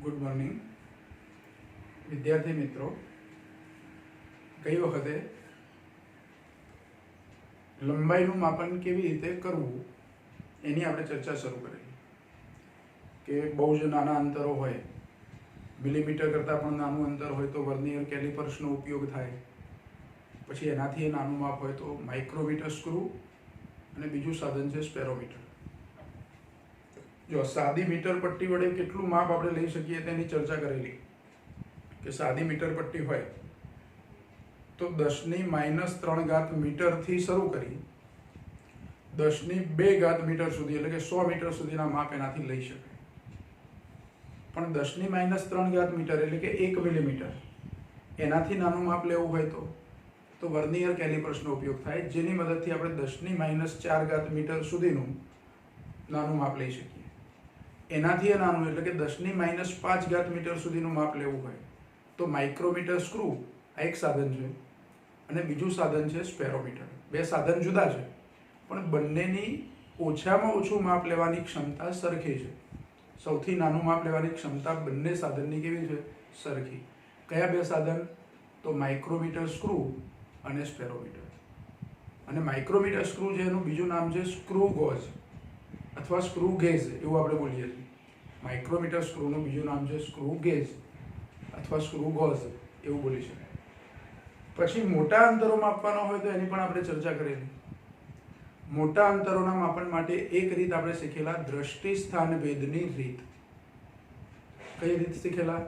Good morning વિદ્યાર્થી મિત્રો. ગઈ વખતે લંબાઈનું માપન કેવી રીતે કરવું એની આપણે ચર્ચા શરૂ કરેલી કે બહુ જ નાના અંતરો હોય, મિલીમીટર કરતાં પણ નાનું અંતર હોય તો વર્નિયર કેલિપર્સનો ઉપયોગ થાય. પછી એનાથી નાનું માપ હોય તો માઇક્રોમીટર સ્ક્રૂ અને બીજું સાધન છે સ્પેરોમીટર. જો સાદી મીટર પટ્ટી વડે કેટલું માપ આપણે લઈ શકીએ તેની ચર્ચા કરેલી કે સાદી મીટર પટ્ટી હોય તો 10⁻³ મીટરથી શરૂ કરી 10⁻² મીટર સુધી એટલે કે 100 મીટર સુધીના માપ એનાથી લઈ શકાય. પણ 10⁻³ મીટર એટલે કે 1 મિલીમીટર એનાથી નાનું માપ લેવું હોય તો વર્નિયર કેલિપર્સનો ઉપયોગ થાય, જેની મદદથી આપણે 10⁻⁴ મીટર સુધીનું નાનું માપ લઈ શકીએ. એનાથી નાનું એટલે કે 10⁻⁵ મીટર સુધીનું માપ લેવું હોય તો માઇક્રોમીટર સ્ક્રૂ આ એક સાધન છે અને બીજું સાધન છે સ્પેરોમીટર. બે સાધન જુદા છે પણ બંનેની ઓછામાં ઓછું માપ લેવાની ક્ષમતા સરખી છે. સૌથી નાનું માપ લેવાની ક્ષમતા બંને સાધનની કેવી છે? સરખી. કયા બે સાધન? તો માઇક્રોમીટર સ્ક્રૂ અને સ્પેરોમીટર. અને માઇક્રોમીટર સ્ક્રૂ છે એનું બીજું નામ છે સ્ક્રૂ ગોઝ અથવા સ્ક્રૂ ગેજ એવું આપણે બોલીએ છીએ. માઇક્રોમીટર સ્ક્રૂનું બીજું નામ છે સ્ક્રૂ ગેજ અથવા સ્ક્રૂ ગોઝ એવું બોલી શકાય. પછી મોટા અંતરો માપવાનો હોય તો એની પણ આપણે ચર્ચા કરેલી. મોટા અંતરોના માપન માટે એક રીત આપણે શીખેલા દ્રષ્ટિ સ્થાન ભેદની રીત. કઈ રીત શીખેલા?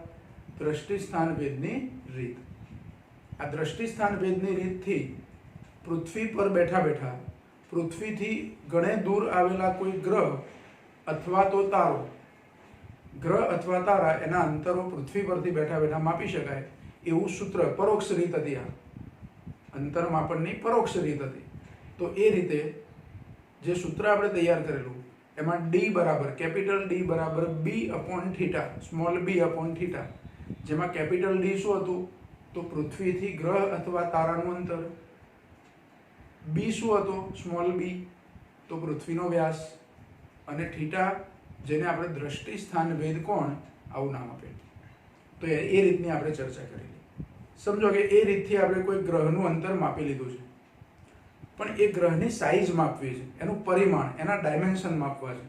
દ્રષ્ટિ સ્થાન ભેદની રીત. આ દ્રષ્ટિ સ્થાન ભેદની રીતથી પૃથ્વી પર બેઠા બેઠા પૃથ્વીથી ઘણે દૂર આવેલા કોઈ ગ્રહ અથવા તો તારો, ગ્રહ અથવા તારા એના અંતરો પૃથ્વી પરથી બેઠા બેઠા માપી શકાય એવું સૂત્ર, પરોક્ષ રીત હતી. આ અંતર માપનની પરોક્ષ રીત હતી. તો એ રીતે જે સૂત્ર આપણે તૈયાર કરેલું એમાં D બરાબર કેપિટલ D બરાબર B/θ સ્મોલ b/θ, જેમાં કેપિટલ D શું હતું? તો પૃથ્વીથી ગ્રહ અથવા તારાનું અંતર. B શું હતો? સ્મોલ b તો પૃથ્વીનો વ્યાસ. અને થીટા જેને આપણે દ્રષ્ટિ સ્થાન ભેદ કોણ આવું નામ આપેલું. તો એ રીતની આપણે ચર્ચા કરેલી. સમજો કે એ રીતથી આપણે કોઈ ગ્રહનું અંતર માપી લીધું છે, પણ એ ગ્રહની સાઈઝ માપવી છે, એનું પરિમાણ, એના ડાયમેન્શન માપવા છે.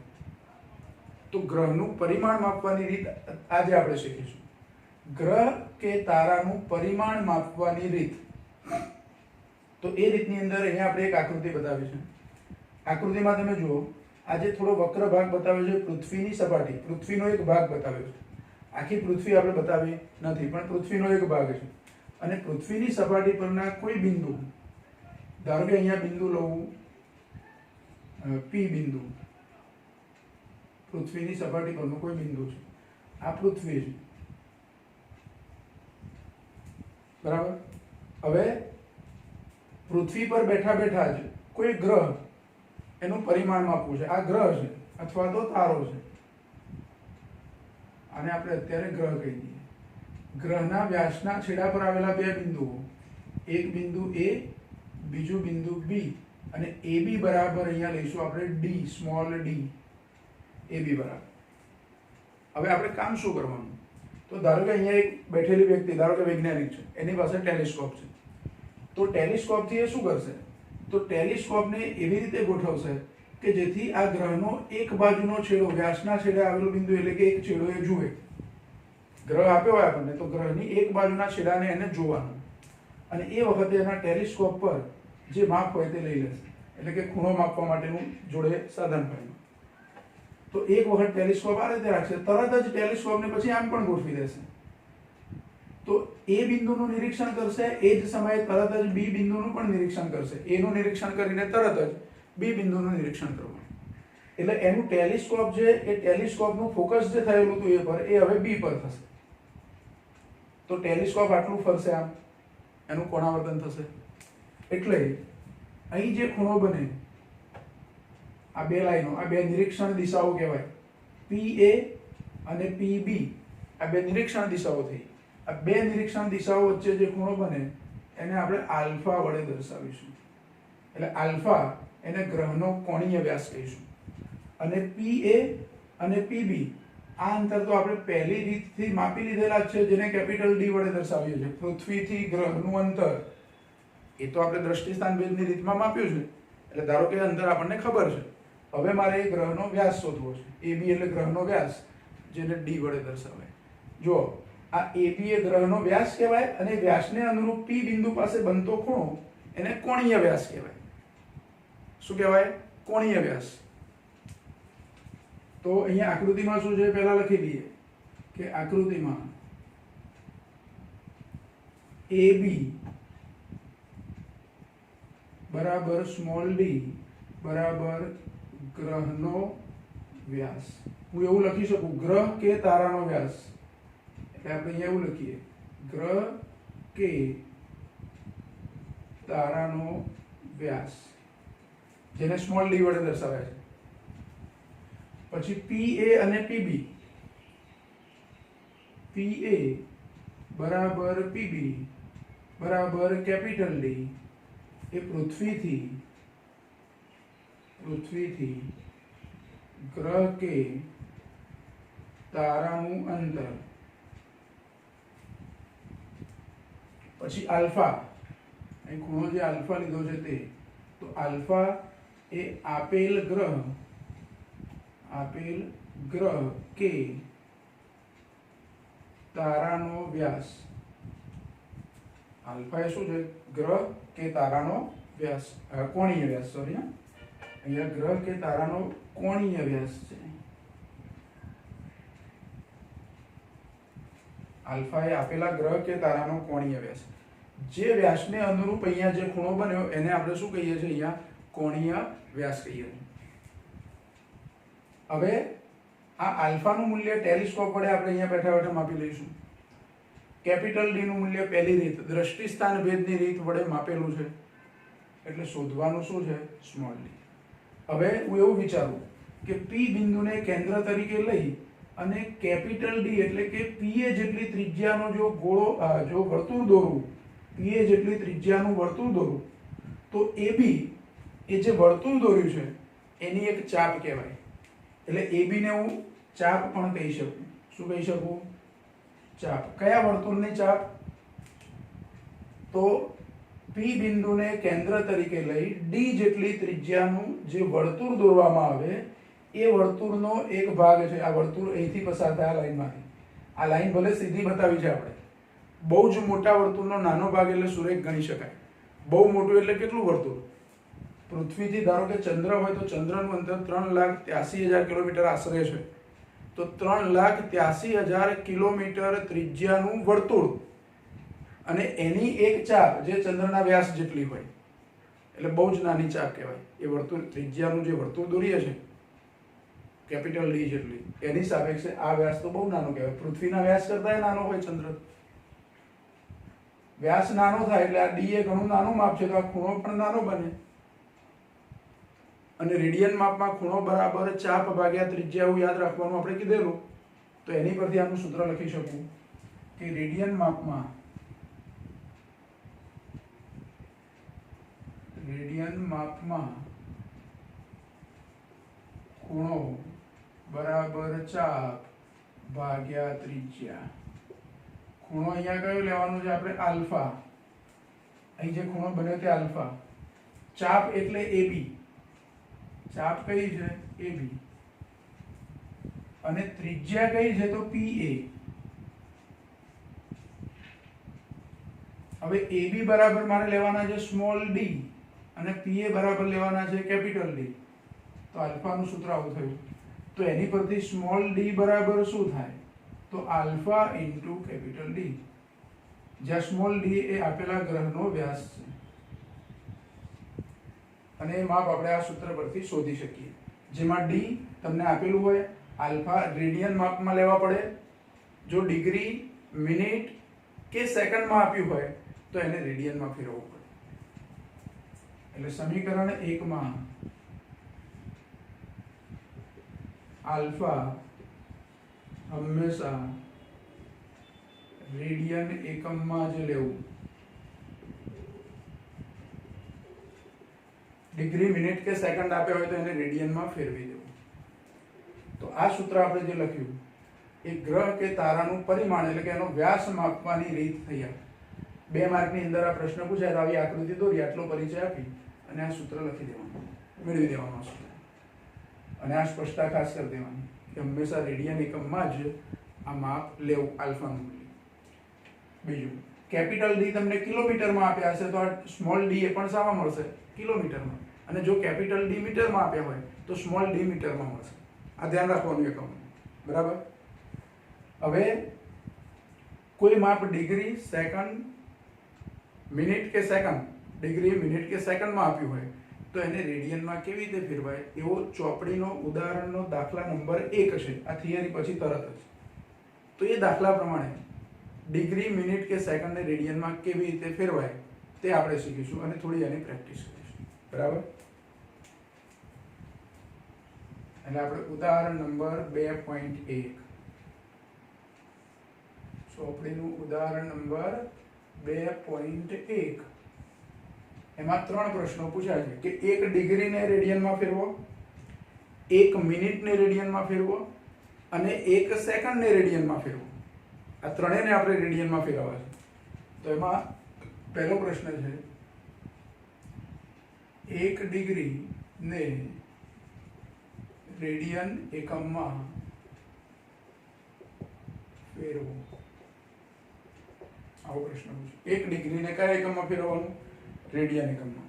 તો ગ્રહનું પરિમાણ માપવાની રીત આજે આપણે શીખીશું. ગ્રહ કે તારાનું પરિમાણ માપવાની રીત. તો એ રીતની અંદર અહીંયા આપણે એક આકૃતિ બતાવી છે. આકૃતિમાં તમે જુઓ, આજે થોડો વક્ર ભાગ બતાવ્યો છે, પૃથ્વીની સપાટી, પૃથ્વીનો એક ભાગ બતાવ્યો છે. આખી પૃથ્વી આપણે બતાવી નથી પણ પૃથ્વીનો એક ભાગ છે. અને પૃથ્વીની સપાટી પરના કોઈ બિંદુ, ધારો કે અહીંયા બિંદુ લઉં P બિંદુ, પૃથ્વીની સપાટી પરનું કોઈ બિંદુ છે. આ પૃથ્વી છે, બરાબર. હવે પૃથ્વી પર બેઠા બેઠા જ કોઈ ગ્રહ એનું પરિમાણ માપવું છે. આ ગ્રહ છે અથવા તો તારો છે. આને આપણે અત્યારે ગ્રહ કહી દઈએ. ગ્રહના વ્યાસના છેડા પર આવેલા બે બિંદુઓ, એક બિંદુ A, બીજું બિંદુ B, અને AB બરાબર અહીંયા લઈશું આપણે D, સ્મોલ d, AB બરાબર. હવે આપણે કામ શું કરવાનું? તો ધારો કે અહીંયા એક બેઠેલી વ્યક્તિ, ધારો કે વૈજ્ઞાનિક છે, એની પાસે ટેલિસ્કોપ છે. તો ટેલિસ્કોપથી એ શું કરશે? તો ટેલિસ્કોપને એવી રીતે ગોઠવશે કે જેથી આ ગ્રહનો એક બાજુનો છેડો, વ્યાસના છેડે આવેલું બિંદુ એટલે કે એક છેડો એ જુએ. ગ્રહ આપ્યો હોય આપણને તો ગ્રહની એક બાજુના છેડાને એને જોવાનું, અને એ વખતે એના ટેલિસ્કોપ પર જે માપ હોય તે લઈ લેશે. એટલે કે ખૂણો માપવા માટેનું જોડે સાધન હોય. તો એક વખત ટેલિસ્કોપ આ રીતે રાખશે, તરત જ ટેલિસ્કોપને પછી આમ પણ ગોઠવી દેશે. તો એ બિંદુનું નિરીક્ષણ કરશે, એ જ સમયે તરત જ B બિંદુનું પણ નિરીક્ષણ કરશે. એનું નિરીક્ષણ કરીને તરત જ B બિંદુનું નિરીક્ષણ કરવાનું. એટલે એનું ટેલિસ્કોપ છે એ ટેલિસ્કોપનું ફોકસ જે થયેલું હતું એ પર, એ હવે B પર થશે. તો ટેલિસ્કોપ આટલું ફરશે, આમ એનું કોણાવર્તન થશે. એટલે અહીં જે ખૂણો બને, આ બે લાઈનો, આ બે નિરીક્ષણ દિશાઓ કહેવાય. PA અને PB આ બે નિરીક્ષણ દિશાઓ થઈ. આ બે નિરીક્ષણ દિશાઓ વચ્ચે જે ખૂણો બને એને આપણે આલ્ફા વડે દર્શાવીશું. એટલે આલ્ફા એને ગ્રહનો કોણીય વ્યાસ કહીશું. અને PA અને PB આ અંતર તો આપણે પહેલી રીતથી માપી લીધેલા જ છે, જેને કેપિટલ ડી વડે દર્શાવીએ છીએ. પૃથ્વીથી ગ્રહનું અંતર એ તો આપણે દ્રષ્ટિસ્થાન ભેદની રીતમાં માપ્યું છે, એટલે ધારો કે અંતર આપણને ખબર છે. હવે મારે એ ગ્રહનો વ્યાસ શોધવો છે. AB એટલે ગ્રહનો વ્યાસ, જેને ડી વડે દર્શાવાય. જો આ AB એ ગ્રહનો વ્યાસ કહેવાય, અને વ્યાસને અનુરૂપ P બિંદુ પાસે બનતો ખૂણો એને કોણીય વ્યાસ કહેવાય. શું કહેવાય? કોણીય વ્યાસ. તો અહીંયા આકૃતિમાં શું છે પહેલા લખી દઈએ કે આકૃતિમાં AB બરાબર સ્મોલ d બરાબર ગ્રહનો વ્યાસ. હું એવું લખી શકું, ગ્રહ કે તારાનો વ્યાસ. એટલે આપણે અહીંયા એવું લખીએ, ગ્રહ કે તારાનો વ્યાસ, જેને સ્મોલ d વડે દર્શાવાય છે. પછી PA અને PB, PA બરાબર PB બરાબર કેપિટલ D એ પૃથ્વીથી ગ્રહ કે તારાનું અંતર. પછી આલ્ફા, અહીં ખૂણો જે આલ્ફા લીધો છે તે, તો આલ્ફા એ આપેલ ગ્રહ કે તારાનો વ્યાસ. આલ્ફા એ શું છે? ગ્રહ કે તારાનો વ્યાસ, કોણીય વ્યાસ. સોરી, અહીંયા ગ્રહ કે તારાનો કોણીય વ્યાસ છે. આલ્ફા એ આપેલા ગ્રહ કે તારાનો કોણીય વ્યાસ. જે વ્યાસને અનુરૂપ અહીંયા જે ખૂણો બન્યો એને આપણે શું કહીએ છીએ? અહીંયા કોણીય વ્યાસ કહીએ છીએ. હવે આ આલ્ફાનું મૂલ્ય ટેલિસ્કોપ વડે આપણે અહીંયા બેઠા બેઠા માપી લઈશું. કેપિટલ ડી નું મૂલ્ય પહેલી રીત, દ્રષ્ટિસ્થાન ભેદની રીત વડે માપેલું છે, એટલે શોધવાનું શું છે? Small D. હવે હું એવું વિચારું કે P બિંદુને કેન્દ્ર તરીકે લઈ અને કેપિટલ ડી એટલે કે PA જેટલી ત્રિજ્યાનો જો વર્તુળ દોરું, PA જેટલી ત્રિજ્યાનું વર્તુળ દોરું, તો AB એ જે વર્તુળ દોર્યું છે એની એક ચાપ કહેવાય. એટલે AB ને હું ચાપ પણ કહી શકું. શું કહી શકું? ચાપ. કયા વર્તુળની ચાપ? તો P બિંદુને કેન્દ્ર તરીકે લઈ D જેટલી ત્રિજ્યાનું જે વર્તુળ દોરવામાં આવે એ વર્તુળનો એક ભાગ છે. આ વર્તુળ અહીંથી પસાર થાય, આ લાઈનમાંથી. આ લાઈન ભલે સીધી બતાવી છે આપણે. બહુ જ મોટા વર્તુળનો નાનો ભાગ એટલે સુરેખ ગણી શકાય. બહુ મોટું એટલે કેટલું વર્તુળ? પૃથ્વીથી ધારો કે ચંદ્ર હોય તો ચંદ્રનું અંતર 3,83,000 કિલોમીટર આશરે છે. તો 3,83,000 કિલોમીટર ત્રિજ્યાનું વર્તુળ અને એની એક ચાપ જે ચંદ્રના વ્યાસ જેટલી હોય, એટલે બહુ જ નાની ચાપ કહેવાય. એ વર્તુળ ત્રિજ્યાનું જે વર્તુળ દોરીએ છે કેપિટલ ડી જેટલી, એની સાપેક્ષે આ વ્યાસ તો બહુ નાનો કહેવાય. પૃથ્વીના વ્યાસ કરતાં નાનો હોય ચંદ્ર. વ્યાસ નાનો થાય એટલે આ ડી એ ઘણું નાનું માપ છે, તો આ ખૂણો પણ નાનો બને. અને રેડિયન માપમાં ખૂણો બરાબર ચાપ ભાગ્યા ત્રિજ્યા, એવું યાદ રાખવાનું આપણે કીધેલું. તો એની પરથી આનું સૂત્ર લખી શકું કે રેડિયન માપમાં ખૂણો બરાબર ચાપ ભાગ્યા ત્રિજ્યા. ખૂણો અહીંયા કયો લેવાનો છે આપણે? આલ્ફા. અહીં જે ખૂણો બન્યો તે આલ્ફા. ચાપ એટલે AB. ચાપ કઈ છે? AB. અને ત્રિજ્યા કઈ છે? તો PA. હવે AB બરાબર મારે લેવાના છે સ્મોલ d અને PA બરાબર લેવાના છે કેપિટલ D. તો આલ્ફાનું સૂત્ર આવું થયું. તો એની પરથી સ્મોલ d બરાબર શું થાય? તો આલ્ફા ઇન્ટુ કેપિટલ D, જ્યાં સ્મોલ d એ આપેલા ગ્રહનો વ્યાસ છે. અને એ માપ આપણે આ સૂત્ર પરથી શોધી શકીએ, જેમાં d તમને આપેલું હોય, આલ્ફા રેડિયન માપમાં લેવા પડે. જો ડિગ્રી, મિનિટ કે સેકન્ડમાં આપ્યું હોય તો એને રેડિયનમાં ફેરવવું પડે. એટલે સમીકરણ 1 માં આલ્ફા હંમેશા રેડિયન એકમમાં જ લેવું. ડિગ્રી, મિનિટ કે સેકન્ડ આપ્યા હોય તો એને રેડિયનમાં ફેરવી દેવું. તો આ સૂત્ર આપણે જે લખ્યું એક ગ્રહ કે તારાનું પરિમાણ એટલે કે એનો વ્યાસ માપવાની રીત થઈ આ 2 માર્કની અંદર આ પ્રશ્ન પૂછાય તો આવી આકૃતિ દોરી આટલો પરિચય આપી અને આ સૂત્ર લખી દેવાનું, મેળવી દેવાનું સૂત્ર, અને આ સ્પષ્ટતા ખાસ કરી દેવાની કે હંમેશા રેડિયન એકમમાં જ આ માપ લેવું આલ્ફાનું મૂલ્ય. બીજું, કેપિટલ ડી તમને કિલોમીટરમાં આપ્યા હશે તો આ સ્મોલ ડી એ પણ શામાં મળશે? કિલોમીટરમાં. અને જો કેપિટલ ડી મીટરમાં આપ્યા હોય તો સ્મોલ ડી મીટરમાં મળશે. આ ધ્યાન રાખવાનું એકમ, બરાબર. હવે કોઈ માપ ડિગ્રી, સેકન્ડ, મિનિટ કે સેકન્ડ, ડિગ્રી, મિનિટ કે સેકન્ડમાં આપ્યું હોય તો એને રેડિયનમાં કેવી રીતે ફેરવાય એવો ચોપડીનો ઉદાહરણનો દાખલા નંબર 1 છે. આ થિયરી પછી તરત જ. તો એ દાખલા પ્રમાણે ડિગ્રી, મિનિટ કે સેકન્ડને રેડિયનમાં કેવી રીતે ફેરવાય તે આપણે શીખીશું અને થોડી એની પ્રેક્ટિસ કરીશું, બરાબર. એટલે આપણે ઉદાહરણ નંબર 2.1 ચોપડીનું ઉદાહરણ નંબર 2.1 એમાં 3 પ્રશ્નો પૂછાય છે કે 1 ડિગ્રીને રેડિયનમાં ફેરવો, 1 મિનિટને રેડિયનમાં ફેરવો અને 1 સેકન્ડને રેડિયનમાં ફેરવો. આ ત્રણેયને આપણે રેડિયનમાં ફેરવવા છે. તો એમાં પહેલો પ્રશ્ન છે 1 ડિગ્રીને રેડિયન એકમમાં ફેરવો. આવો પ્રશ્ન છે. 1 ડિગ્રીને કયા એકમમાં ફેરવવાનું? રેડિયન એકમમાં.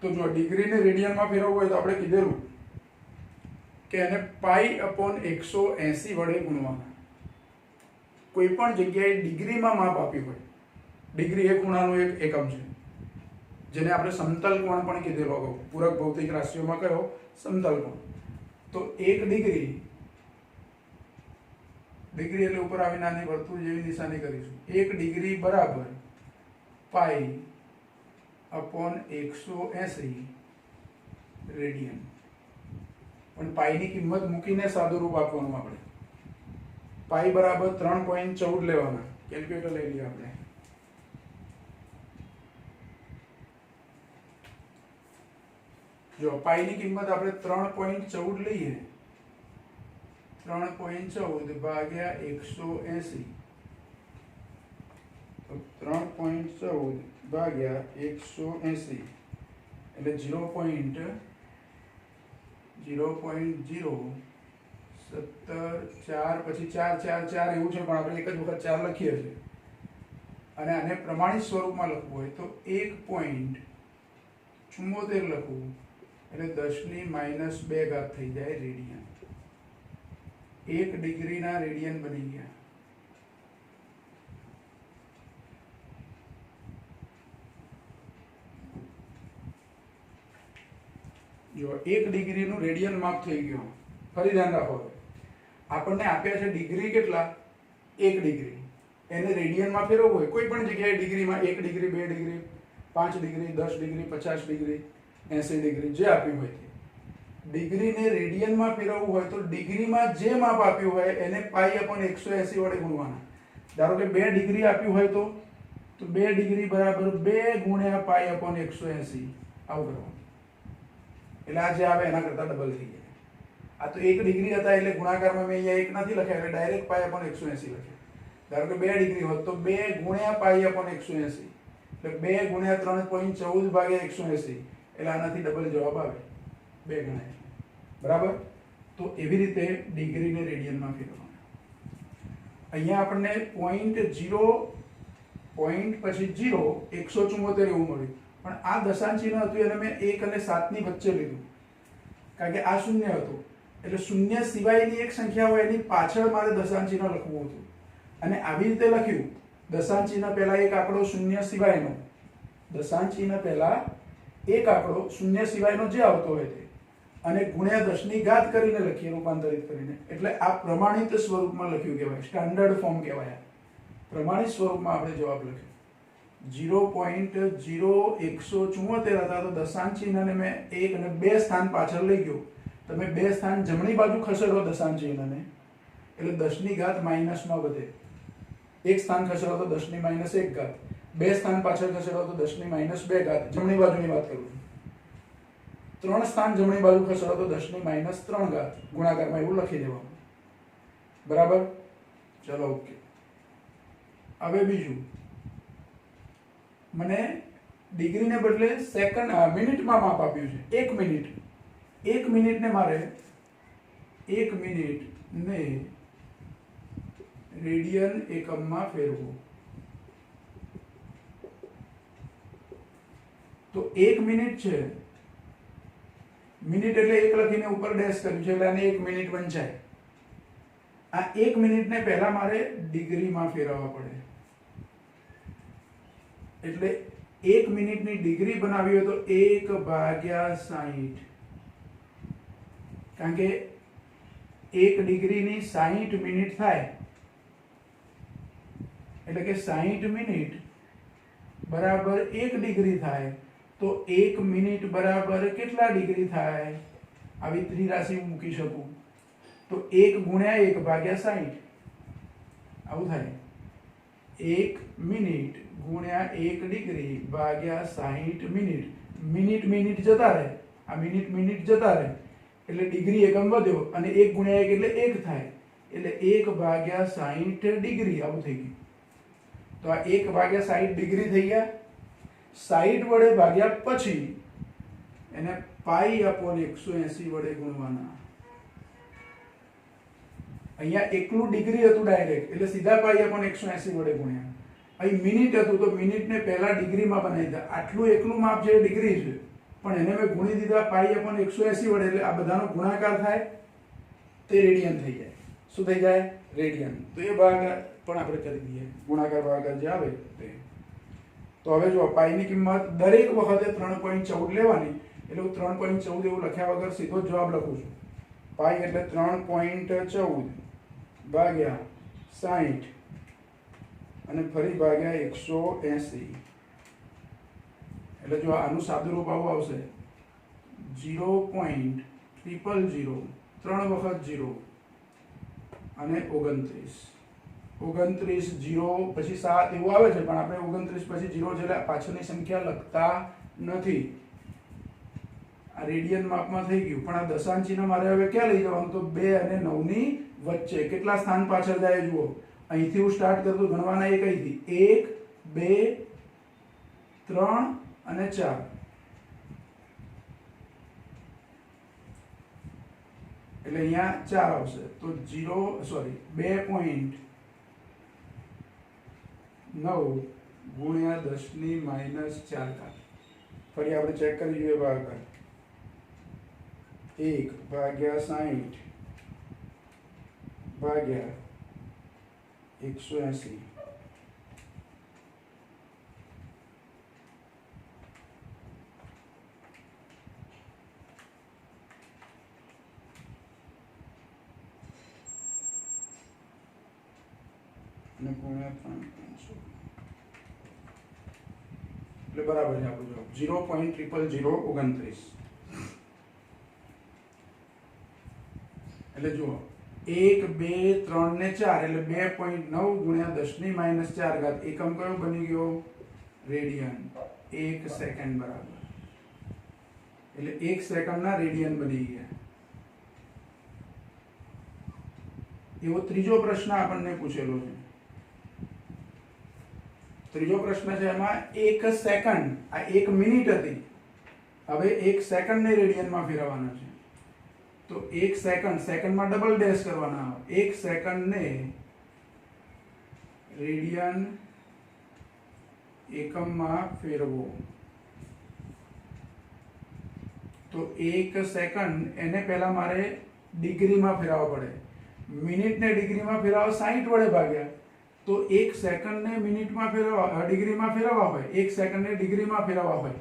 તો જો ડિગ્રીને રેડિયનમાં ફેરવવું હોય તો આપણે કીધેલું કે એને π/180 વડે ગુણવાના. કોઈ પણ જગ્યાએ ડિગ્રીમાં માપ આપ્યું હોય, ડિગ્રી એ ખૂણાનું એક એકમ છે જેને આપણે સમતલ કોણ પણ કીધેલો અગાઉ, પૂરક ભૌતિક રાશિઓમાં કયો? સમતલ કોણ. તો 1 ડિગ્રી, ડિગ્રી એટલે ઉપર આવી નાની વર્તુળ જેવી નિશાની કરીશું. 1 ડિગ્રી બરાબર π/180 રેડિયન. પણ પાઈની કિંમત મૂકીને સાદું રૂપ આપવાનું આપણે. પાઈ બરાબર 3.14 લેવાના. કેલ્ક્યુલેટર લઈ લઈએ આપણે. જો પાઈની કિંમત આપણે 3.14 લઈએ, 3.14 ભાગ્યા 180, તો 3.14 ભાગ્યા 180 એટલે 0.0 17 4 પછી 4 4 4 એવું છે, પણ આપણે એક જ વખત 4 લખીએ છીએ. અને આને પ્રમાણિત સ્વરૂપમાં લખવું હોય તો 1.74 લખવું એટલે 10⁻² થઈ જાય રેડિયન. 1 ડિગ્રીના રેડિયન બની ગયા. જો 1 ડિગ્રીનું રેડિયન માપ થઈ ગયું. ફરી ધ્યાન રાખો, આપણને આપ્યા છે ડિગ્રી કેટલા? 1 ડિગ્રી. એને રેડિયનમાં ફેરવવું હોય કોઈ પણ જગ્યાએ ડિગ્રીમાં 1 degree, 2 degree, 5 degree, 10 degree, 50 degree, 80 degree જે આપ્યું હોય તે. ડિગ્રીને રેડિયનમાં ફેરવવું હોય તો ડિગ્રીમાં જે માપ આપ્યું હોય એને π/180 વડે ગુણવાના. ધારો કે 2 ડિગ્રી આપ્યું હોય તો 2 ડિગ્રી બરાબર 2 ગુણ્યા π/180 આવું કરવાનું. એટલે આ જે આવે એના કરતાં ડબલ થઈ જાય. આ તો 1 ડિગ્રી હતા એટલે ગુણાકારમાં મેં અહીંયા 1 નથી લખ્યા એટલે ડાયરેક્ટ π/180 લખ્યા. ધારો કે 2 ડિગ્રી હોત તો 2 ગુણ્યા π/180 એટલે 2 ગુણ્યા 3.14 ભાગ્યા 180 એટલે આનાથી ડબલ જવાબ આવે 2 ગણાય. બરાબર. તો એવી રીતે ડિગ્રીને રેડિયનમાં ફેરવવાના. અહીંયા આપણને પોઈન્ટ પછી 0 174 એવું મળ્યું, પણ આ દશાંશ ચિહ્ન હતું એને મેં 1 અને 7 ની વચ્ચે લીધું કારણ કે આ શૂન્ય હતું. એટલે શૂન્ય સિવાયની એક સંખ્યા હોય એની પાછળ મારે દશાંશ ચિહ્ન લખવું હતું અને આવી રીતે લખ્યું. દશાંશ ચિહ્ન પહેલા એક આંકડો શૂન્ય સિવાયનો, દશાંશ ચિહ્ન પહેલા એક આંકડો શૂન્ય સિવાયનો જે આવતો હોય તે, અને ગુણ્યા 10⁻ઘાત કરીને લખીએ, રૂપાંતરિત કરીને. એટલે આ પ્રમાણિત સ્વરૂપમાં લખ્યું કહેવાય, સ્ટાન્ડર્ડ ફોર્મ કહેવાય. પ્રમાણિત સ્વરૂપમાં આપણે જવાબ લખ્યો. 0.0174 હતા તો દશાંશ ચિહ્નને મેં 1 અને 2 સ્થાન પાછળ લઈ ગયો. તમે 2 સ્થાન જમણી બાજુ ખસેડો દશાંશ ચિહ્નને એટલે 10⁻⁻ માઇનસમાં વધે. 1 સ્થાન ખસેડો તો 10⁻⁻1, 2 સ્થાન પાછળ ખસેડો તો 10⁻², જમણી બાજુની વાત કરું. 3 સ્થાન જમણી બાજુ ખસેડો તો 10⁻3, ગુણાકારમાં એવું લખી દેવાનું. બરાબર, ચલો ઓકે. હવે બીજું, મને ડિગ્રીને બદલે સેકન્ડ મિનિટમાં માપ આપ્યું છે. 1 મિનિટ, 1 મિનિટને મારે 1 મિનિટને રેડિયન એકમમાં ફેરવો. તો 1 મિનિટ છે, મિનિટ એટલે 1 લખીને ઉપર ડેશ કર્યું છે એટલે આને 1 મિનિટ વંચાય. આ 1 મિનિટને પહેલા મારે ડિગ્રીમાં ફેરવવા પડે. એટલે 1 મિનિટની ડિગ્રી બનાવી હોય તો 1/60, કારણ કે 1 ડિગ્રીની 60 મિનિટ થાય, એટલે કે 60 મિનિટ બરાબર 1 ડિગ્રી થાય. તો 1 મિનિટ બરાબર કેટલા ડિગ્રી થાય? આવી ત્રિરાશિ હું મૂકી શકું. તો 1 ગુણ્યા 1/60 આવું થાય. 1 મિનિટ ગુણ્યા 1 ડિગ્રી ભાગ્યા 60 મિનિટ. મિનિટ મિનિટ જતા રહે, આ મિનિટ મિનિટ જતા રહે એટલે ડિગ્રી એકમ વધ્યો અને 1 ગુણ્યા 1 એટલે 1 થાય, એટલે 1/60 ડિગ્રી આવું થઈ ગયું. તો આ 1/60 ડિગ્રી થઈ ગયા. 60 વડે ભાગ્યા પછી એને π/180 વડે ગુણવાના. અહીંયા એકલું ડિગ્રી હતું ડાયરેક્ટ એટલે સીધા π/180 વડે ગુણ્યા. અહીં મિનિટ હતું તો મિનિટને પહેલા ડિગ્રીમાં બનાવી દીધા. આટલું એકલું માપ જે ડિગ્રી છે પણ એને મેં ગુણી દીધા π/180 વડે એટલે આ બધાનો ગુણાકાર થાય તે રેડિયન થઈ જાય. શું થઈ જાય? રેડિયન. તો એ ભાગ પણ આપણે કરી દઈએ, ગુણાકાર ભાગાકાર જે આવે તે. તો હવે જો પાઈની કિંમત દરેક વખતે 3.14 લેવાની, એટલે હું 3.14 એવું લખ્યા વગર સીધો જવાબ લખું છું. પાઈ એટલે 3.14 ભાગ્યા 60 અને ફરી ભાગ્યા 180. એટલે જો આનું સાદું રૂપ આવું આવશે 0.000 3 વખત 0 અને 29. 29 0 પછી 7 એવું આવે છે પણ આપણે 29 પછી 0 છે એટલે પાછળની સંખ્યા લખતા નથી. આ રેડિયન માપમાં થઈ ગયું. પણ આ દશાંશ ચિહ્ન મારે હવે ક્યાં લઈ જવાનું? તો 2 અને 9 ની વચ્ચે. કેટલા સ્થાન પાછળ જાય જુઓ. અહીંથી હું સ્ટાર્ટ કરતો ગણવાના એક અહીંથી 1 2 3 અને 4. એટલે અહીંયા 4 આવશે. તો 2.9 ગુણ્યા 10⁻⁴. ફરી આપણે ચેક કરી જોઈએ ભાગાકાર. 1/60 ભાગ્યા 180. અને ગુણ્યા 3.16 એટલે બરાબર છે આપણો જવાબ 0.00029. એટલે જુઓ 1 2 3 ને 4 એટલે 2.9 ગુણ્યા 10⁻⁴. એકમ કયો બની ગયો? રેડિયન. 1 સેકન્ડ બરાબર. એટલે 1 સેકન્ડના રેડિયન બની ગયા. એવો ત્રીજો પ્રશ્ન આપણને પૂછેલો છે. ત્રીજો પ્રશ્ન છે એમાં 1 સેકન્ડ, આ 1 મિનિટ હતી, હવે 1 સેકન્ડને રેડિયનમાં ફેરવવાના છે. તો 1 સેકન્ડ, સેકન્ડમાં ડબલ ડેશ કરવાના આવે. 1 સેકન્ડને રેડિયન એકમમાં ફેરવો. તો 1 સેકન્ડ એને પહેલા મારે ડિગ્રીમાં ફેરવવા પડે. મિનિટને ડિગ્રીમાં ફેરવવા 60 વડે ભાગ્યા. તો 1 સેકન્ડને મિનિટમાં ફેરવવા ડિગ્રીમાં ફેરવવા હોય, 1 સેકન્ડને ડિગ્રીમાં ફેરવવા હોય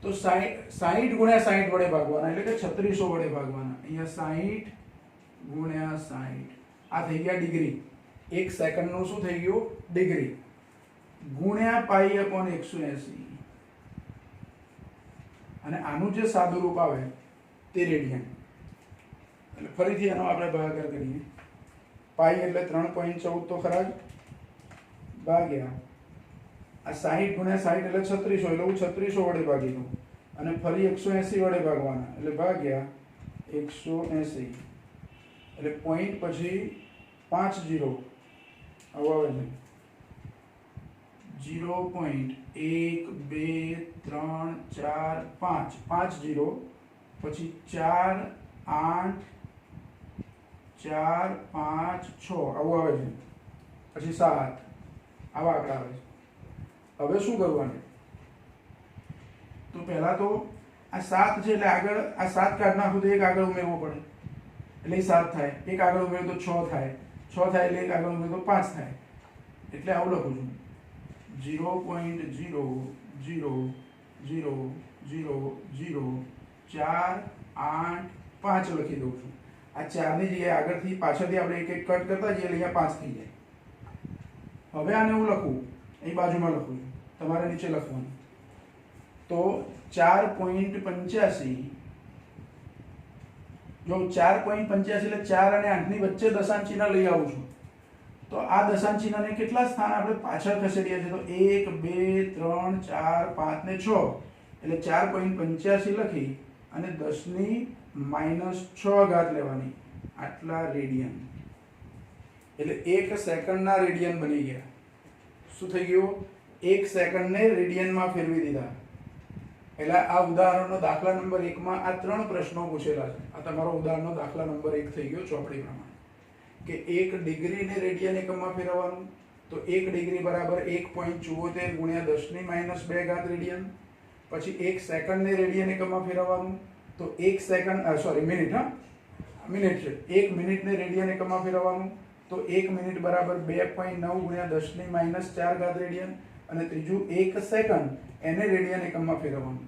તો 60 ગુણ્યા 60 વડે ભાગવાના, એટલે કે 3600 વડે ભાગવાના. અહીંયા 60 ગુણ્યા 60 આ થઈ ગયા ડિગ્રી. 1 સેકન્ડનું શું થઈ ગયું? ડિગ્રી. ગુણ્યા π/180. અને આનું જે સાદું રૂપ આવે તે રેડિયન. એટલે ફરીથી એનો આપણે ભાગાકાર કરીએ. પાઈ એટલે 3.14 તો ખરા જ, ભાગ્યા આ 60 ગુણ્યા 60 એટલે 3600, એટલે હું 3600 વડે ભાગી દઉં અને ફરી 180 વડે ભાગવાના, એટલે ભાગ્યા 180. એટલે પોઈન્ટ પછી 5 0 આવું આવે છે 0.1 2 3 4 5 5 0 પછી 4 8 4 5 6 આવું આવે છે પછી 7 આવા આંકડા આવે છે હવે શું કરવાનું તો પહેલા તો આ 7 છે એટલે આગળ આ 7 કાઢ નાખું તો એક આગળ ઉમેરવો પડે એટલે 7 થાય એક આગળ ઉમેરો તો 6 થાય 6 થાય એટલે એક આગળ ઉમેરો તો 5 થાય એટલે આવું લખું છું 0.00000 4 8 5 લખી દઉં છું આ 4 ની જગ્યાએ આગળથી પાછળથી આપણે એક એક કટ કરતા જઈએ એટલે અહીંયા 5 થઈ જાય હવે આને હું લખું અહીં બાજુમાં લખું છું તમારે નીચે લખવાનું તો 4.85 જો 4.85 એટલે 4 અને 8 ની વચ્ચે દશાંશ ચિહ્ન લઈ આવું છું તો આ દશાંશ ચિહ્નને કેટલા સ્થાન આપણે પાછળ ખસેડીએ છીએ તો 1 2 3 4 5 ને 6 એટલે 4.85 લખી અને 10 ની -6 ઘાત લેવાની આટલા રેડિયન એટલે 1 સેકન્ડના રેડિયન બની ગયા શું થઈ ગયું 1 સેકન્ડને રેડિયનમાં ફેરવી દીધા એટલે આ ઉદાહરણનો દાખલા નંબર 1 માં આ 3 પ્રશ્નો પૂછેલા છે આ તમારો ઉદાહરણનો દાખલા નંબર 1 થઈ ગયો ચોપડી પ્રમાણે કે 1 ડિગ્રીને રેડિયન એકમમાં ફેરવવાનું તો 1 ડિગ્રી બરાબર 1.74 ગુણ્યા 10 ની -2 ઘાત રેડિયન પછી 1 સેકન્ડને રેડિયન એકમમાં ફેરવવાનું તો 1 સેકન્ડ મિનિટ મિનિટ છે 1 મિનિટને રેડિયન એકમમાં ફેરવવાનું તો 1 મિનિટ બરાબર 2.9 ગુણ્યા 10 ની -4 ઘાત રેડિયન અને ત્રીજું 1 સેકન્ડ એને રેડિયન એકમમાં ફેરવવાનું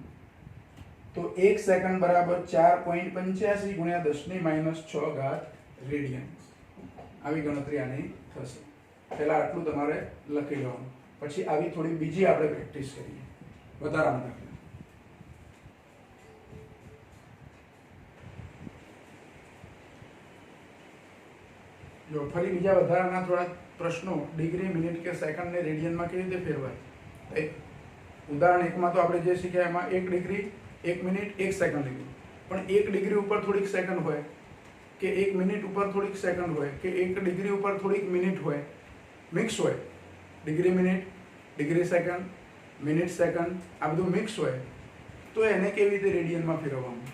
તો 1 સેકન્ડ બરાબર 4.85 ગુણ્યા 10 ની -6 ઘાત રેડિયન આવી ગણતરી આની થશે પહેલા આટલું તમારે લખી લેવાનું પછી આવી થોડી બીજી આપણે પ્રેક્ટિસ કરીએ વધારાના દાખલા જો ફરી બીજા વધારાના થોડા પ્રશ્નો ડિગ્રી મિનિટ કે સેકન્ડને રેડિયનમાં કેવી રીતે ફેરવાય ઉદાહરણ 1 માં તો આપણે જે શીખ્યા એમાં 1 ડિગ્રી 1 મિનિટ 1 સેકન્ડ લીધું પણ 1 ડિગ્રી ઉપર થોડીક સેકન્ડ હોય કે 1 મિનિટ ઉપર થોડીક સેકન્ડ હોય કે 1 ડિગ્રી ઉપર થોડીક મિનિટ હોય મિક્સ હોય degree minute degree second minute second આ બધું મિક્સ હોય તો એને કેવી રીતે રેડિયનમાં ફેરવવાનું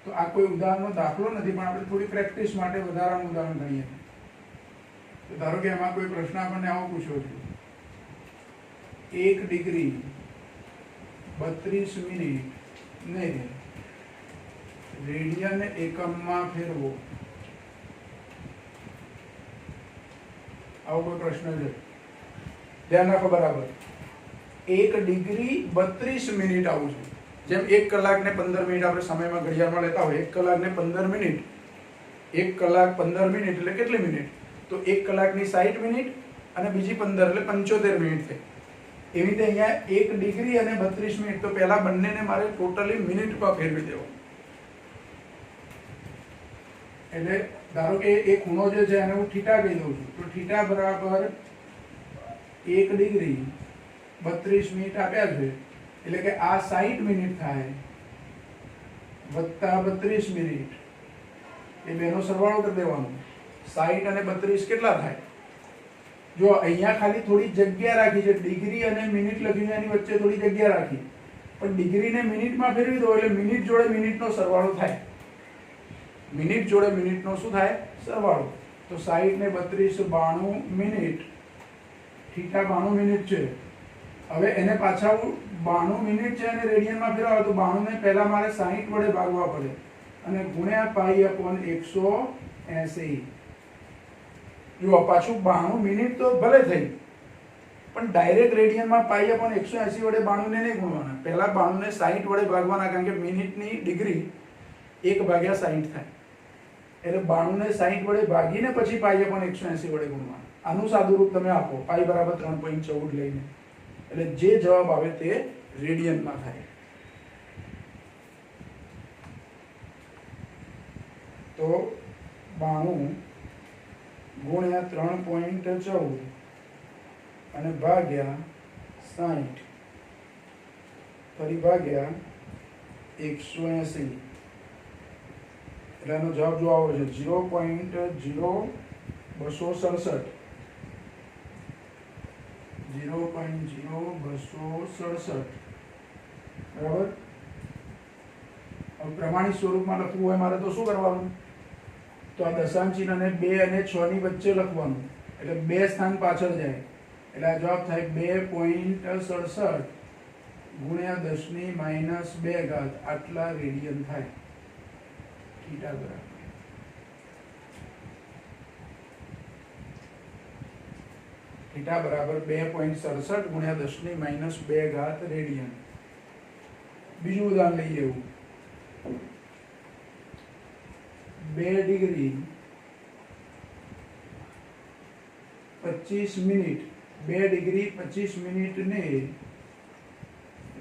તો આ કોઈ ઉદાહરણનો દાખલો નથી પણ આપણે થોડી પ્રેક્ટિસ માટે વધારાનું ઉદાહરણ ગણીએ તો ધારો કે એમાં કોઈ પ્રશ્ન આપણને આવો પૂછ્યો છે 1 ડિગ્રી 32 મિનિટ ને રેડિયન એકમમાં ફેરવો આવો કોઈ પ્રશ્ન છે ધ્યાન રાખો બરાબર 1 ડિગ્રી 32 મિનિટ આવું છે જેમ 1 કલાક ને 15 મિનિટ આપણે સમયમાં ઘડિયાળમાં લેતા હોય 1 કલાક ને 15 મિનિટ 1 કલાક 15 મિનિટ એટલે કેટલી મિનિટ તો 1 કલાકની 60 મિનિટ અને બીજી 15 એટલે 75 મિનિટ થઈ એવી રીતે અહીંયા 1 ડિગ્રી અને 32 મિનિટ તો પહેલા બંનેને મારે ટોટલી મિનિટમાં ફેરવી દેવો એટલે ધારો કે એ ખૂણો જે છે એને હું થીટા કહી દઉં છું તો થીટા બરાબર 1 ડિગ્રી 32 મિનિટ આપ્યા છે એટલે કે આ 60 મિનિટ થાય વત્તા 32 મિનિટ એ બેનો સરવાળો કરી દેવાનો 60 અને 32 કેટલા થાય જો અહીંયા ખાલી થોડી જગ્યા રાખી છે ડિગ્રી અને મિનિટ લખીને એની વચ્ચે થોડી જગ્યા રાખી પણ ડિગ્રીને મિનિટમાં ફેરવી દો એટલે મિનિટ જોડે મિનિટનો સરવાળો થાય મિનિટ જોડે મિનિટનો શું થાય સરવાળો તો 60 ને 32 92 મિનિટ થીટા 92 મિનિટ છે હવે એને પાછા 92 મિનિટ છે અને રેડિયનમાં ફેરવો તો 92 ને પહેલા મારે 60 વડે ભાગવા પડે અને ગુણ્યા પાઈ અપોન 180 જો પાછું 92 મિનિટ તો ભલે થઈ પણ ડાયરેક્ટ રેડિયનમાં પાઈ અપોન 180 વડે 92 ને નહીં ગુણવાના પહેલા 92 ને 60 વડે ભાગવાના કારણ કે મિનિટની ડિગ્રી 1/60 થાય એટલે 92 ને 60 વડે ભાગીને પછી પાઈ અપોન 180 વડે ગુણવાના આનું સાદું રૂપ તમે આપો પાઈ બરાબર 3.14 લઈને એટલે જે જવાબ આવે તે રેડિયનમાં થાય તો 92 ગુણ્યા 3.14 અને ભાગ્યા 60 ફરી ભાગ્યા 180 એટલે એનો જવાબ જો આવો છે 0.0267 0.0267 બરાબર। હવે પ્રમાણિત સ્વરૂપમાં લખવું હોય મારે તો શું કરવાનું, તો આ દશાંશ ચિહ્નને 2 અને 6 ની વચ્ચે લખવાનું, એટલે 2 સ્થાન પાછળ જાય, એટલે આ જવાબ થાય 2.67 ગુણ્યા 10⁻2 આટલા રેડિયન થાય। થીટા બરાબર થીટા બરાબર 2.67 ગુણ્યા 10⁻2 રેડિયન। બીજું ઉદાહરણ લઈએ એવું 2 ડિગ્રી 25 મિનિટ 2 ડિગ્રી 25 મિનિટને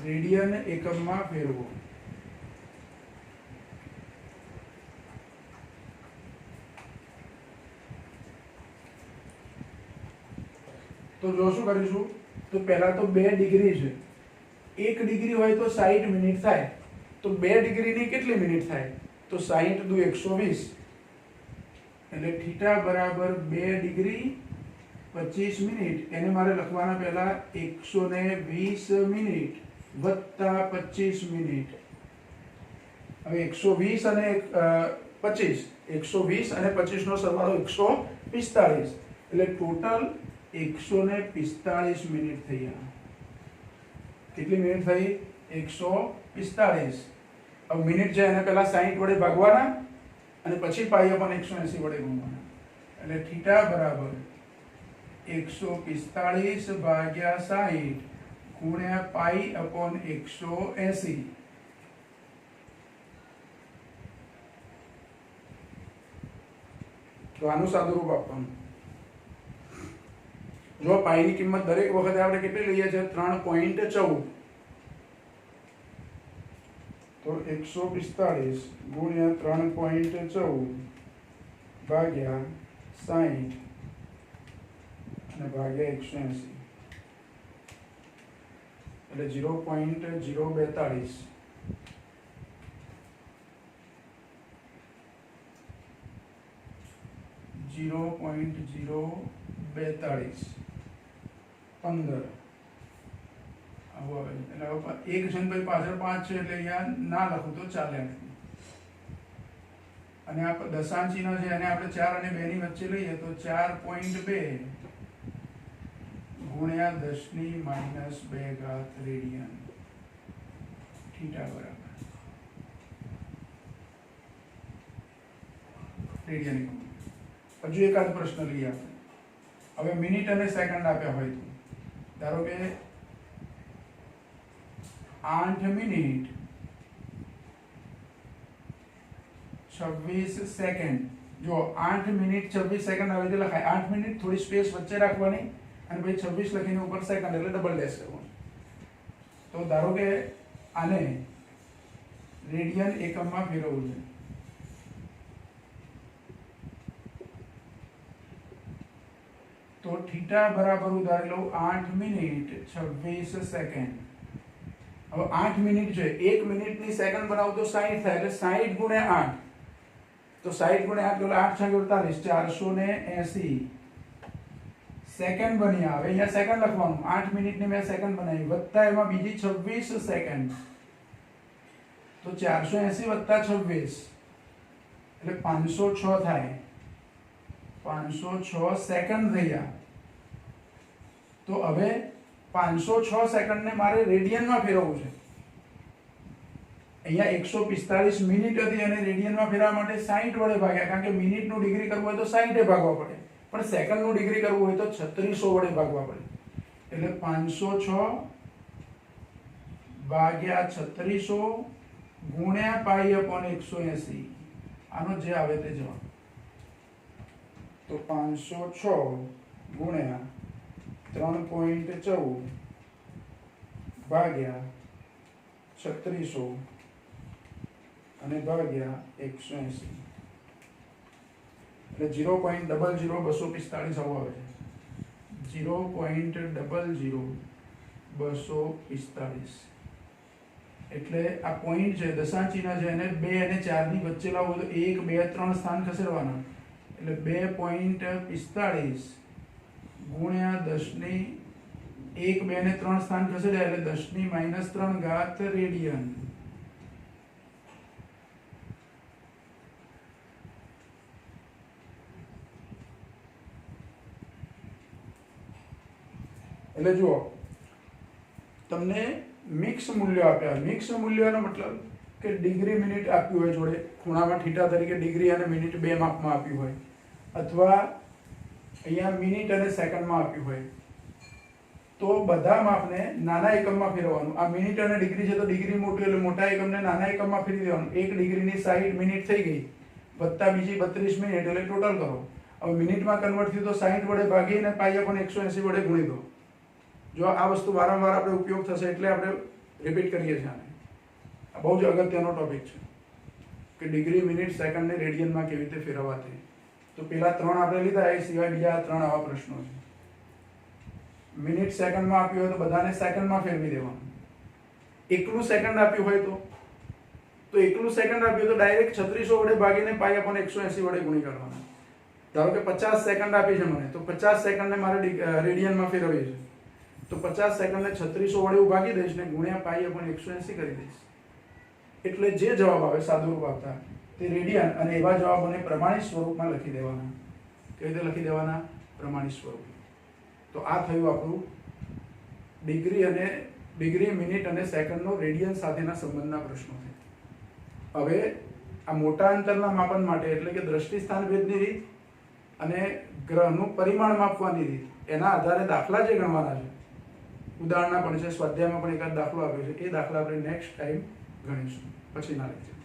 રેડિયન એકમમાં ફેરવો। તો જો શું કરીશું, તો પહેલા તો 2 ડિગ્રી છે, 1 ડિગ્રી હોય તો 60 મિનિટ થાય, તો 2 ડિગ્રીની કેટલી મિનિટ થાય, તો 60 દુ 120, એટલે થીટા બરાબર 2 ડિગ્રી 25 મિનિટ, એને મારે લખવાના પહેલા 120 મિનિટ વત્તા 25 મિનિટ। હવે 120 અને 25 120 અને 25 નો સરવાળો 145, એટલે ટોટલ 145 મિનિટ થઈ। કેટલી મિનિટ થઈ, 145। હવે મિનિટ છે એને પહેલા 60 વડે ભાગવાના અને પછી પાઈ અપોન 180 વડે ગુણવાના, એટલે થીટા બરાબર 145 ભાગ્યા 60 ગુણ્યા પાઈ અપોન 180। તો આનું સાદુરૂપ આપવાનું, જો પાઈની કિંમત દરેક વખતે આપણે કેટલી લઈએ છીએ 3.14, તો 145 ગુણ્યા 3.14 ભાગ્યા 60 અને ભાગ્યા 180, એટલે 0.042 15 આવો આવે, એટલે એક છે ને ભાઈ પાછળ 5 છે, એટલે અહીંયા ના લખું તો ચાલે। અને આ દશાંશ ચિહ્ન છે એને આપણે 4 અને 2 ની વચ્ચે લઈએ તો 4.2 ગુણ્યા 10⁻2 રેડિયન। થીટા બરાબર રેડિયન। હજુ એકાદ પ્રશ્ન લઈએ આપણે। હવે મિનિટ અને સેકન્ડ આપ્યા હોય તો ધારો કે 8 મિનિટ 26 સેકન્ડ, જો 8 મિનિટ 26 સેકન્ડ આવે તો લખાય 8 મિનિટ, થોડી સ્પેસ વચ્ચે રાખવાની અને પછી 26 લખીને ઉપર સેકન્ડ એટલે ડબલ ડેશ કરવાનું। તો ધારો કે આને રેડિયન એકમમાં ફેરવવું છે, તો થીટા બરાબર ઉધારી લઉં 8 મિનિટ 26 સેકન્ડ। હવે 8 મિનિટ છે, 1 મિનિટની સેકન્ડ બનાવું તો 60 થાય, એટલે 60 ગુણ્યા 8, તો 60 ગુણ્યા 8 એટલે 8 × 48 480 સેકન્ડ બની। આવે અહીંયા સેકન્ડ લખવાનું, 8 મિનિટની મેં સેકન્ડ બનાવી, વત્તા એમાં બીજી 26 સેકન્ડ, તો 480 વત્તા 26 એટલે 506 થાય, 506 સેકન્ડ થયા। તો હવે 506 સેકન્ડને મારે રેડિયનમાં ફેરવવું છે। અહીંયા 145 મિનિટ હતી અને રેડિયનમાં ફેરવવા માટે 60 વડે ભાગ્યા, કારણ કે મિનિટનું ડિગ્રી કરવું હોય તો 60 એ ભાગવા પડે, પણ સેકન્ડનું ડિગ્રી કરવું હોય તો 3600 વડે ભાગવા પડે, એટલે 506 ભાગ્યા 3600 ગુણ્યા પાઈ અપોન 180, આનો જે આવે તે જવાબ। તો 506 ગુણ્યા 3.14 ભાગ્યા 3600 અને ભાગ્યા 180, એટલે 0.00245 આવો આવે છે, 0.00245। એટલે આ પોઈન્ટ છે, દશાંશ ચિહ્ન છે, એને 2 અને 4 ની વચ્ચે લાવવું તો 1 2 3 સ્થાન ખસેડવાના, એટલે 2.45 ગુણ્યા 10 ની 1 2 અને 3 સ્થાન ખસેડ્યા એટલે 10 ની -3 ઘાત રેડિયન. એટલે જુઓ તમને મિક્સ મૂલ્ય આપ્યા. મિક્સ મૂલ્યનો મતલબ કે ડિગ્રી મિનિટ આપ્યું હોય જોડે, ખૂણામાં થીટા તરીકે ડિગ્રી અને મિનિટ બે માપમાં આપ્યું હોય, અથવા અહીંયા મિનિટ અને સેકન્ડમાં આપ્યું હોય, તો બધા માપને નાના એકમમાં ફેરવવાનું. આ મિનિટ અને ડિગ્રી છે તો ડિગ્રી મોટું એટલે મોટા એકમને નાના એકમમાં ફેરવી દેવાનું. 1 ડિગ્રીની 60 મિનિટ થઈ ગઈ, વત્તા બીજી 32 મિનિટ એટલે ટોટલ કરો. હવે મિનિટમાં કન્વર્ટ થયું તો 60 વડે ભાગીને પાઈ પણ 180 વડે ગુણી દો. જો આ વસ્તુ વારંવાર આપણે ઉપયોગ થશે એટલે આપણે રિપીટ કરીએ છીએ આને. આ બહુ જ અગત્યનો ટોપિક છે કે ડિગ્રી મિનિટ સેકન્ડ ને રેડિયનમાં કેવી રીતે ફેરવવા તે. તો પેલા 3 આપણે લીધા, એ સિવાય બીજા 3 આવા પ્રશ્નો છે. મિનિટ સેકન્ડમાં આપ્યું હોય તો બધાને સેકન્ડમાં ફેરવી દેવાનું. એકલું સેકન્ડ આપ્યું હોય તો એકલું સેકન્ડ આપ્યું તો ડાયરેક્ટ 3600 વડે ભાગીને પાઈ પણ 180 વડે ગુણી કરવાના. ધારો કે 50 સેકન્ડ આપી છે મને, તો 50 સેકન્ડને મારે રેડિયનમાં ફેરવવી છે, તો 50 સેકન્ડને 3600 વડે હું ભાગી દઈશ ને ગુણ્યા પાઈ પણ 180 કરી દઈશ. એટલે જે જવાબ આવે સાદુરૂપ આપતા તે રેડિયન, અને એવા જવાબોને પ્રમાણિત સ્વરૂપમાં લખી દેવાના. કેવી રીતે લખી દેવાના? પ્રમાણિત સ્વરૂપ. તો આ થયું આપણું ડિગ્રી મિનિટ અને સેકન્ડનો રેડિયન સાથેના સંબંધના પ્રશ્નો છે. હવે આ મોટા અંતરના માપન માટે એટલે કે દ્રષ્ટિ સ્થાન ભેદની રીત અને ગ્રહનું પરિમાણ માપવાની રીત, એના આધારે દાખલા જે ગણવાના છે, ઉદાહરણના પણ છે, સ્વાધ્યાયમાં પણ એકાદ દાખલો આપ્યો છે, એ દાખલા આપણે નેક્સ્ટ ટાઈમ ગણીશું પછીના લેક્ચર.